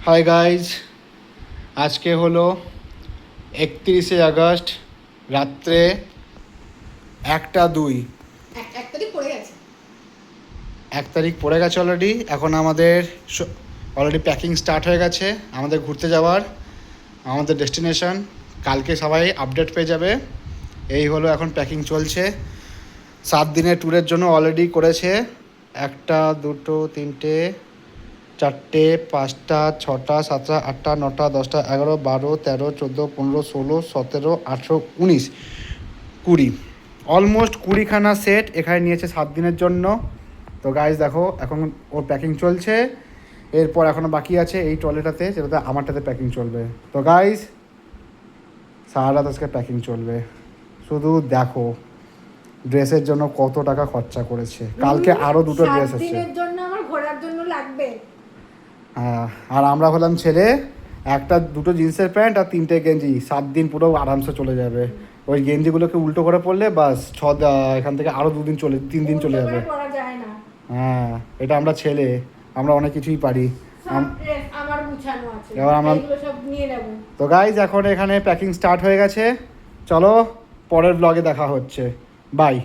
Hi guys, আজকে হলো 31শে August, রাত্রে 1টা 2। এক তারিখ পড়ে গেছে। 1 তারিখ পড়ে গেছে অলরেডি। এখন আমাদের অলরেডি প্যাকিং স্টার্ট হয়ে গেছে আমাদের ঘুরতে যাওয়ার, আমাদের ডেস্টিনেশন। কালকে সবাই আপডেট পেয়ে যাবে। এই হলো এখন প্যাকিং চলছে। 7 দিনের ট্যুরের জন্য অলরেডি করেছে 1টা 2টো 3টে 4টে 5টা 6টা 7টা 8টা 9টা 10টা 11 12 13 14 15 16 17 18 19 20, অলমোস্ট 20খানা সেট এখানে নিয়েছে 7 দিনের জন্য। তো গাইজ দেখো, এখন ওর প্যাকিং চলছে। এরপর এখনও বাকি আছে এই ট্রলিটাতে, যেটাতে আমারটাতে প্যাকিং চলবে। তো গাইজ সারা রাত আজকে প্যাকিং চলবে। শুধু দেখো ড্রেসের জন্য কত টাকা খরচা করেছে। কালকে আরও 2টো ড্রেস আছে। 7 দিনের জন্য আমার ঘোরার জন্য লাগবে। হ্যাঁ, আর আমরা হলাম ছেলে, 1-2টো জিন্সের প্যান্ট আর 3টে গেঞ্জি। 7 দিন পুরো আরামসে চলে যাবে। ওই গেঞ্জিগুলোকে উল্টো করে পরলে বাস এখান থেকে আরও 3 দিন চলে যাবে। পড়া যায় না। হ্যাঁ, এটা আমরা ছেলে, আমরা অনেক কিছুই পারি। সব ড্রেস আমার গুছানো আছে, এবার আমরা এগুলো সব নিয়ে নেব। তো গাইজ এখন এখানে প্যাকিং স্টার্ট হয়ে গেছে। চলো পরের ব্লগে দেখা হচ্ছে। বাই।